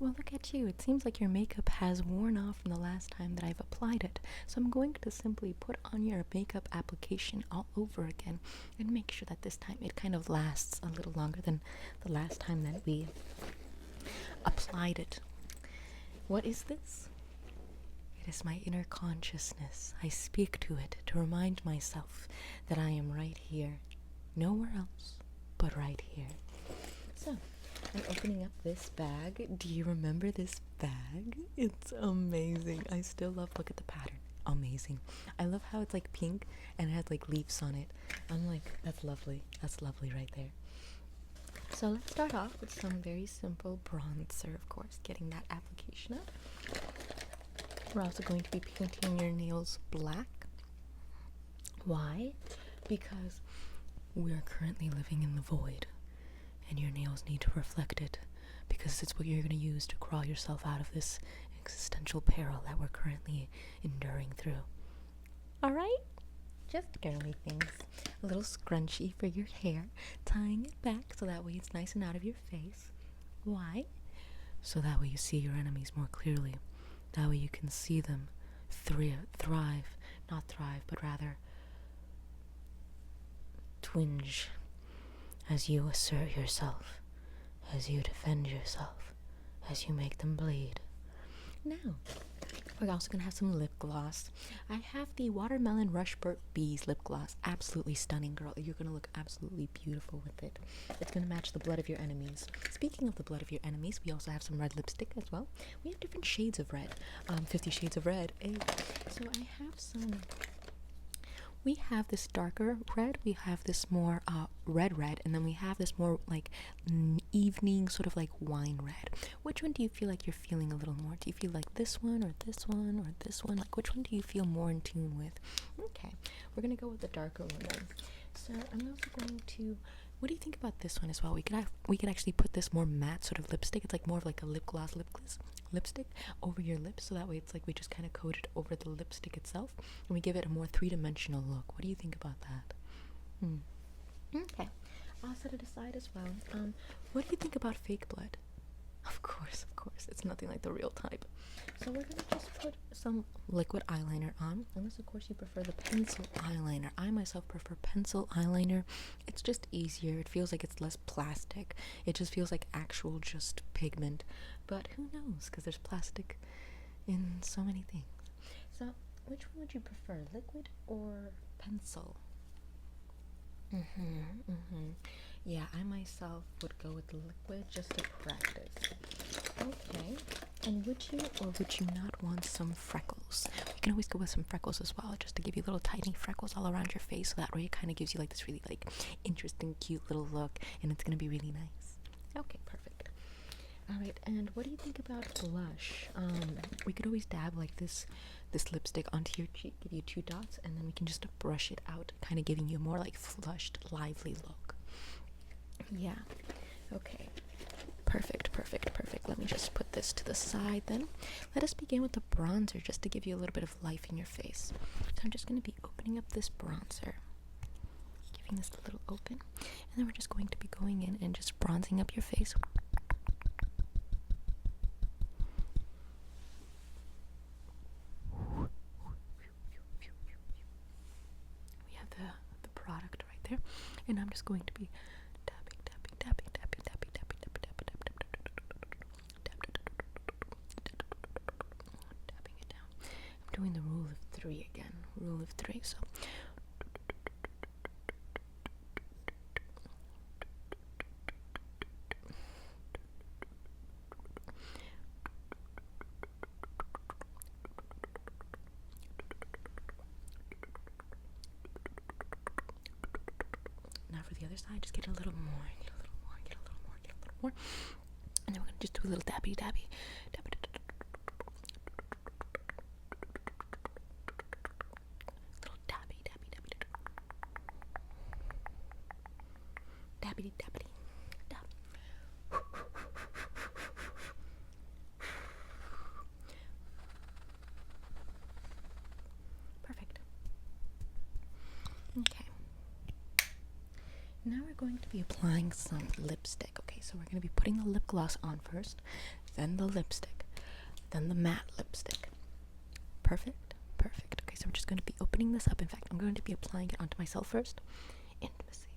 Well, look at you. It seems like your makeup has worn off from the last time that I've applied it. So I'm going to simply put on your makeup application all over again and make sure that this time it kind of lasts a little longer than the last time that we applied it. What is this? It is my inner consciousness. I speak to it to remind myself that I am right here, nowhere else but right here. So, I'm opening up this bag. Do you remember this bag? It's amazing. I still look at the pattern. Amazing. I love how it's like pink and it has like leaves on it. I'm like, that's lovely. That's lovely right there. So let's start off with some very simple bronzer, of course, getting that application up. We're also going to be painting your nails black. Why? Because we're currently living in the void, and your nails need to reflect it, because it's what you're going to use to crawl yourself out of this existential peril that we're currently enduring through. Alright? Just girly things. A little scrunchie for your hair, tying it back so that way it's nice and out of your face. Why? So that way you see your enemies more clearly. That way you can see them thrive, not thrive, but rather twinge as you assert yourself, as you defend yourself, as you make them bleed. Now, we're also going to have some lip gloss. I have the Watermelon Rushburt Bees lip gloss. Absolutely stunning, girl. You're going to look absolutely beautiful with it. It's going to match the blood of your enemies. Speaking of the blood of your enemies, we also have some red lipstick as well. We have different shades of red. 50 Shades of Red. Hey. So I have some... We have this darker red, we have this more red, and then we have this more like evening sort of like wine red. Which one do you feel like you're feeling a little more? Do you feel like this one or this one or this one? Like which one do you feel more in tune with? Okay, we're going to go with the darker one then. So I'm also going to... What do you think about this one as well? We could actually put this more matte sort of lipstick. It's like more of like a lip gloss lipstick over your lips, so that way it's like we just kind of coat it over the lipstick itself and we give it a more three-dimensional look. What do you think about that? Okay, I'll set it aside as well. What do you think about fake blood? Of course, it's nothing like the real type. So we're gonna just put some liquid eyeliner on, unless of course you prefer the pencil eyeliner. I myself prefer pencil eyeliner. It's just easier. It feels like it's less plastic. It just feels like actual just pigment. But who knows, because there's plastic in so many things. So which one would you prefer, liquid or pencil? Yeah, I myself would go with the liquid just to practice. Okay, and would you or would you not want some freckles? We can always go with some freckles as well, just to give you little tiny freckles all around your face, so that way it kind of gives you like this really like interesting, cute little look, and it's gonna be really nice. Okay, perfect. Alright, and what do you think about blush? We could always dab like this lipstick onto your cheek, give you 2 dots, and then we can just brush it out, kind of giving you a more like flushed, lively look. Yeah, okay. Perfect. Let me just put this to the side then. Let us begin with the bronzer, just to give you a little bit of life in your face. So I'm just going to be opening up this bronzer, giving this a little open, and then we're just going to be going in and just bronzing up your face. We have the product right there, and I'm just going to be doing the rule of 3 again. Rule of 3. So now for the other side, just get a little more, and then we're gonna just do a little dabby. Perfect. Okay. Now we're going to be applying some lipstick. Okay, so we're going to be putting the lip gloss on first. then the lipstick, then the matte lipstick. Perfect, perfect. Okay, so we're just going to be opening this up. In fact, I'm going to be applying it onto myself first. Intimacy.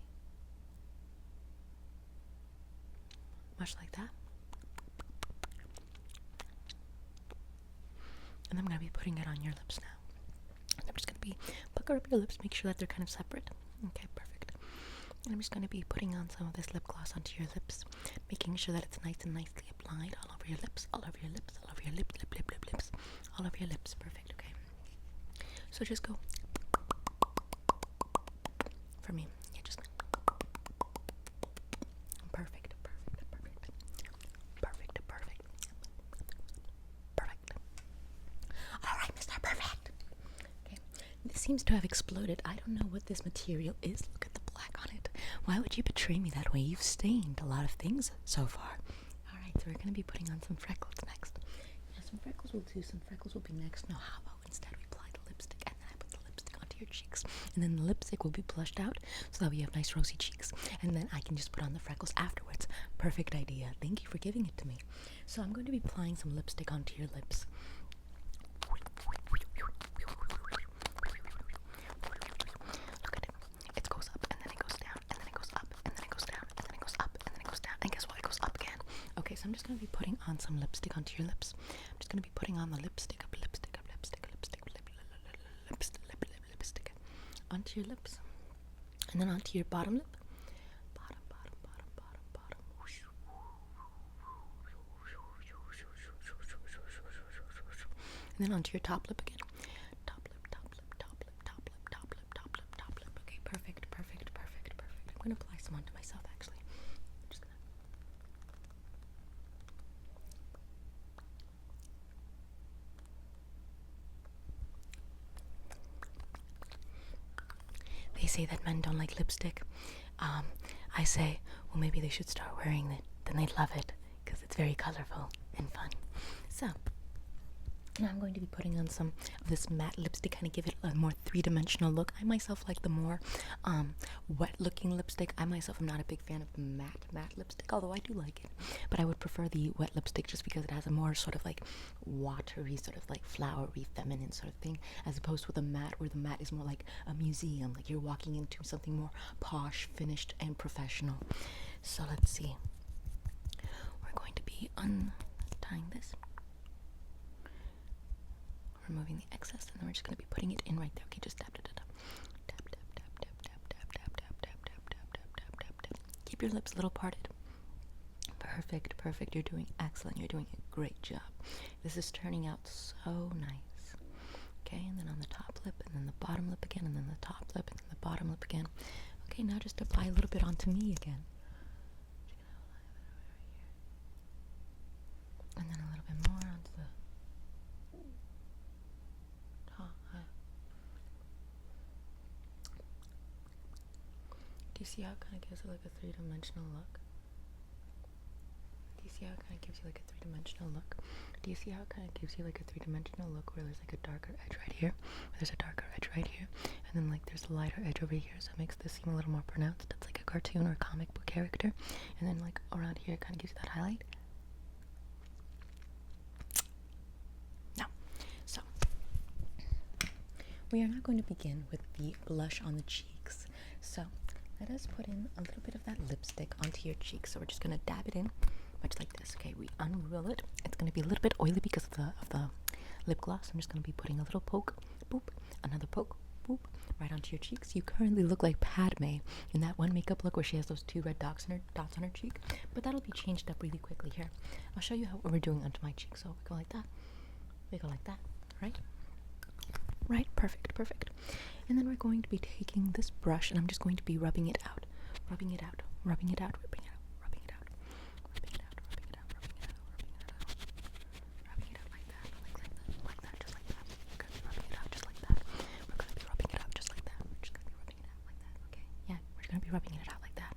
Much like that. And I'm going to be putting it on your lips now. And I'm just going to be pucker up your lips, make sure that they're kind of separate. Okay, perfect. And I'm just going to be putting on some of this lip gloss onto your lips, making sure that it's nice and nicely applied all over your lips, all over your lips, all over your lips, lips, all over your lips. Perfect, okay. So just go for me. Yeah, just perfect, perfect, perfect, perfect, perfect, perfect. All right, Mr. Perfect. Okay, this seems to have exploded. I don't know what this material is. Look at the black on it. Why would you betray me that way? You've stained a lot of things so far. All right, so we're going to be putting on some freckles next. Yeah, some freckles will do. Some freckles will be next. No, how about instead we apply the lipstick and then I put the lipstick onto your cheeks, and then the lipstick will be blushed out so that we have nice rosy cheeks, and then I can just put on the freckles afterwards. Perfect idea. Thank you for giving it to me. So I'm going to be applying some lipstick onto your lips. Look at it. It goes up and then it goes down and then it goes up and then it goes down and then it goes up and then it goes down, and guess what? It goes up again. Okay, so I'm just going to be putting on some lipstick onto your lips. I'm just going to be putting on the lipstick onto your lips, and then onto your bottom lip, bottom, and then onto your top lip again, top lip. Okay, perfect. I'm gonna apply some onto myself actually. I'm just gonna. They say that men don't like lipstick. I say, well, maybe they should start wearing it. Then they'd love it because it's very colorful and fun. So now I'm going to be putting on some of this matte lipstick, kind of give it a more three-dimensional look. I myself like the more wet-looking lipstick. I myself am not a big fan of the matte lipstick, although I do like it. But I would prefer the wet lipstick just because it has a more sort of like watery, sort of like flowery, feminine sort of thing, as opposed to the matte, where the matte is more like a museum, like you're walking into something more posh, finished, and professional. So let's see. We're going to be untying this, removing the excess, and then we're just going to be putting it in right there. Okay, just tap. Keep your lips a little parted. Perfect. You're doing excellent. You're doing a great job. This is turning out so nice. Okay, and then on the top lip, and then the bottom lip again, and then the top lip, and then the bottom lip again. Okay, now just apply a little bit onto me again. And then a little bit more onto the top. Do you see how it kind of gives it like a three-dimensional look? Do you see how it kind of gives you like a three-dimensional look? Do you see how it kind of gives you like a three-dimensional look where there's like a darker edge right here, where there's a darker edge right here, and then like there's a lighter edge over here, so it makes this seem a little more pronounced. It's like a cartoon or a comic book character. And then like around here it kind of gives you that highlight. Now, so we are now going to begin with the blush on the cheeks. So let us put in a little bit of that lipstick onto your cheeks. So we're just going to dab it in, much like this. Okay, we unroll it. It's going to be a little bit oily because of the lip gloss. I'm just going to be putting a little poke, boop, another poke, boop, right onto your cheeks. You currently look like Padme in that one makeup look where she has those two red dots on her cheek. But that'll be changed up really quickly here. I'll show you what we're doing onto my cheek. So we go like that. We go like that, right? Right, perfect. And then we're going to be taking this brush and I'm just going to be rubbing it out like that, just like that. We're going to be rubbing it out just like that. We're going to be rubbing it out just like that. We're just going to be rubbing it out like that, okay? Yeah, we're going to be rubbing it out like that.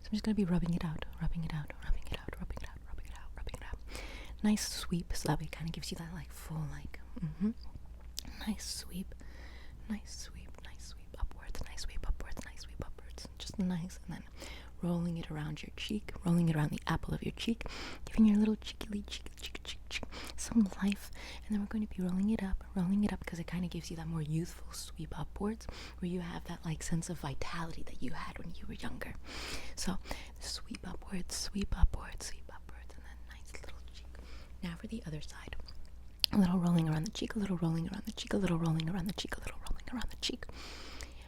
So I'm just going to be rubbing it out. Nice sweep, so that way it kind of gives you that like full like, nice sweep upwards, just nice, and then rolling it around your cheek, rolling it around the apple of your cheek, giving your little cheekily cheek some life. And then we're going to be rolling it up because it kind of gives you that more youthful sweep upwards, where you have that like sense of vitality that you had when you were younger. So sweep upwards, sweep upwards, sweep upwards, and then nice little cheek. Now for the other side. A little rolling around the cheek, a little rolling around the cheek, a little rolling around the cheek, a little rolling around the cheek.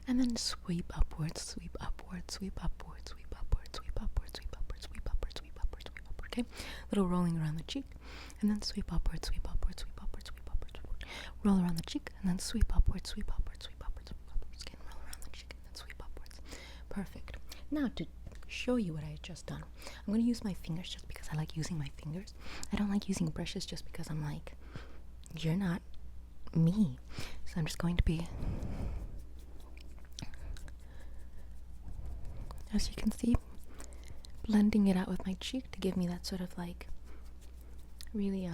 And then sweep upwards, sweep upwards, sweep upwards, sweep upwards, sweep upwards, sweep upwards, sweep upwards, sweep upwards, sweep upwards. Okay? Little rolling around the cheek, and then sweep upwards, sweep upwards, sweep upwards, sweep upwards, roll around the cheek, and then sweep upwards, sweep upwards, sweep upwards, sweep upwards. Again, roll around the cheek, and then sweep upwards. Perfect. Now to show you what I had just done, I'm going to use my fingers just because I like using my fingers. I don't like using brushes just because I'm like, you're not me. So I'm just going to be, as you can see, blending it out with my cheek to give me that sort of like really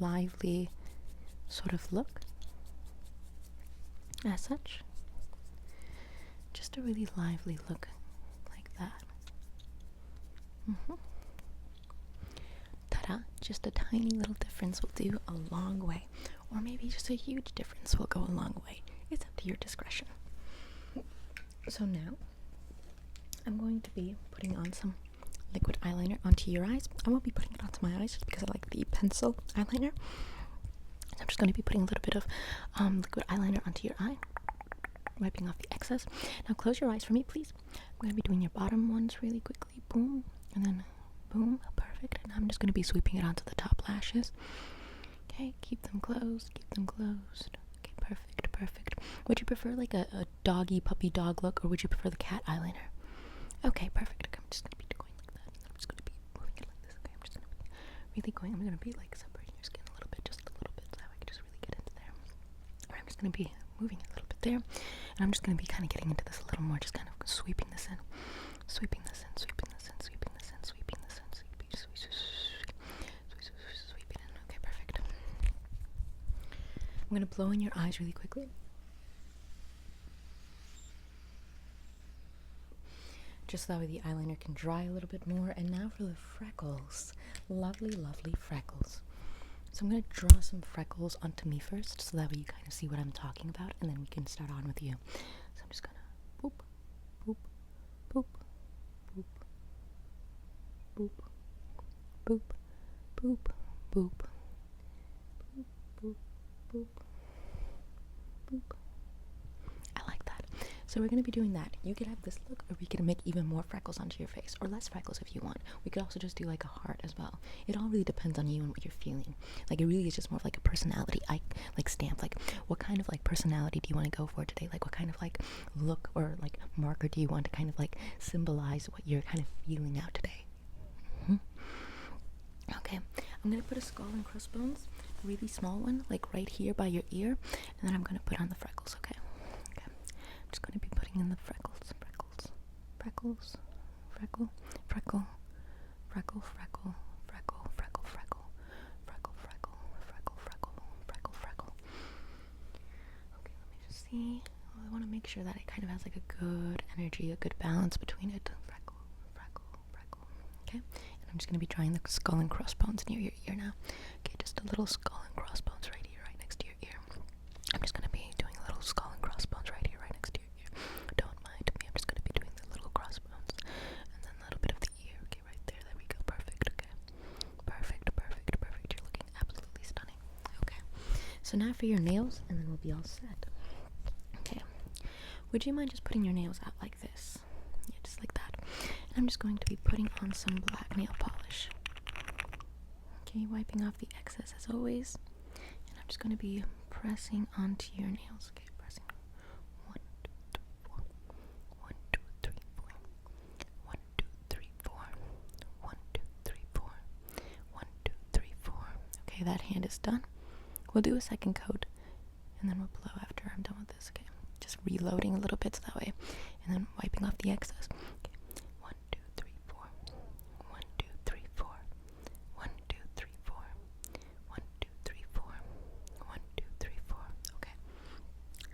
lively sort of look. As such, just a really lively look like that. Ta-da! Just a tiny little difference will do a long way, or maybe just a huge difference will go a long way. It's up to your discretion. So now I'm going to be putting on some liquid eyeliner onto your eyes. I won't be putting it onto my eyes just because I like the pencil eyeliner. So I'm just going to be putting a little bit of liquid eyeliner onto your eye, wiping off the excess. Now close your eyes for me, please. I'm going to be doing your bottom ones really quickly. Boom, and then boom. Perfect. And I'm just going to be sweeping it onto the top lashes. Okay, keep them closed, keep them closed. Okay, perfect, perfect. Would you prefer like a doggy puppy dog look, or would you prefer the cat eyeliner? Okay, perfect. Okay, I'm just going to be going like that. I'm just going to be moving it like this. Okay, I'm just going to be really going. I'm going to be like separating your skin a little bit, just a little bit, so I can just really get into there. Or I'm just going to be moving a little bit there. And I'm just going to be kind of getting into this a little more, just kind of sweeping this in. Sweeping this in, sweeping this in, sweeping this in, sweeping this in, sweeping it in. Okay, perfect. I'm going to blow in your eyes really quickly. Just so that way the eyeliner can dry a little bit more. And now for the freckles. Lovely, lovely freckles. So I'm going to draw some freckles onto me first, so that way you kind of see what I'm talking about, and then we can start on with you. So I'm just going to boop, boop, boop, boop, boop, boop, boop, boop, boop, boop, boop, boop. I like that. So we're going to be doing that. You could have this look, or we could make even more freckles onto your face, or less freckles if you want. We could also just do like a heart as well. It all really depends on you and what you're feeling. Like, it really is just more of like a personality stamp. Like, what kind of like personality do you want to go for today? Like, what kind of like look or like marker do you want to kind of like symbolize what you're kind of feeling out today? Okay, I'm going to put a skull and crossbones, a really small one, like right here by your ear, and then I'm going to put on the freckles, okay? I'm just going to be putting in the freckles, freckle, freckle, freckle, freckle, freckle, freckle, freckle, freckle, freckle, freckle, freckle, freckle. Okay, let me just see. Oh, I want to make sure that it kind of has like a good energy, a good balance between it. Freckle, freckle, freckle. Okay, and I'm just going to be drawing the skull and crossbones near your ear now. Okay, just a little skull and crossbones right here, right next to your ear. I'm just going to be doing a little skull and crossbones right here, right next to your ear. Don't mind me, I'm just going to be doing the little crossbones. And then a little bit of the ear. Okay, right there. There we go. Perfect. Okay. Perfect, perfect, perfect. You're looking absolutely stunning. Okay. So now for your nails, and then we'll be all set. Okay. Would you mind just putting your nails out like this? Yeah, just like that. And I'm just going to be putting on some black nail polish. Okay, wiping off the excess as always. And I'm just going to be pressing onto your nails. Okay, pressing. 1, 2, 3, 4. 1, 2, 3, 4. 1, 2, 3, 4. 1, 2, 3, 4. 1, 2, 3, 4. Okay, that hand is done. We'll do a second coat, and then we'll blow after I'm done with this. Okay, just reloading a little bit so that way, and then wiping off the excess. Okay, 1, 2, 3, 4. 1, 2, 3, 4. 1, 2, 3, 4. 1, 2, 3, 4. 1, 2, 3, 4. Okay.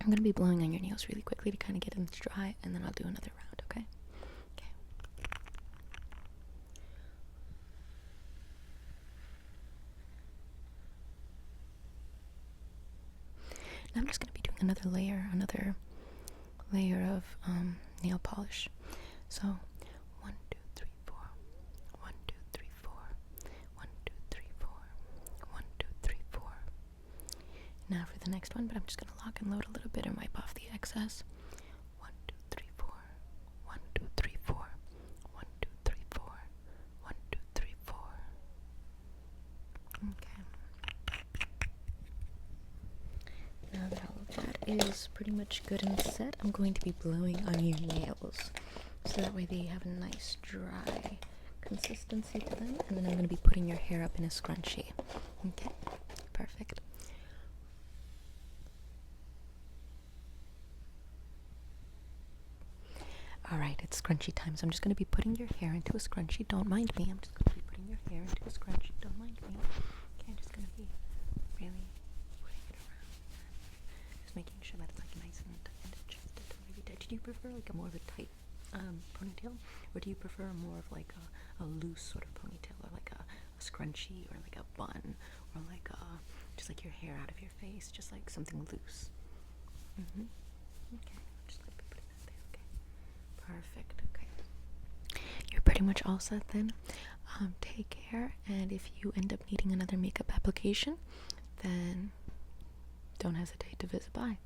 I'm gonna be blowing on your nails really quickly to kind of get them dry, and then I'll do another round. Okay. Okay. I'm just going to be doing another layer of nail polish. So 1, 2, 3, 4. 1, 2, 3, 4. 1, 2, 3, 4. 1, 2, 3, 4. Now for the next one, but I'm just going to lock and load a little bit and wipe off the excess. 1, 2, 3, 4. 1, 2, 3, 4. 1, 2, 3, 4. 1, 2, 3, 4. Okay. Now that all of that is pretty much good and set, I'm going to be blowing on your nails. So that way they have a nice dry consistency to them. And then I'm going to be putting your hair up in a scrunchie. Okay, perfect. Alright, it's scrunchie time, so I'm just going to be putting your hair into a scrunchie. Don't mind me. I'm just going to be putting your hair into a scrunchie. Don't mind me. Okay, I'm just going to be really putting it around. Just making sure that it's like nice and adjusted. Maybe did you prefer like a more of a tight ponytail, or do you prefer more of like a loose sort of ponytail, or like a scrunchie, or like a bun, or like just like your hair out of your face, just like something loose? Okay, just let me put that there. Okay, perfect. Okay, you're pretty much all set then. Take care, and if you end up needing another makeup application, then don't hesitate to visit by.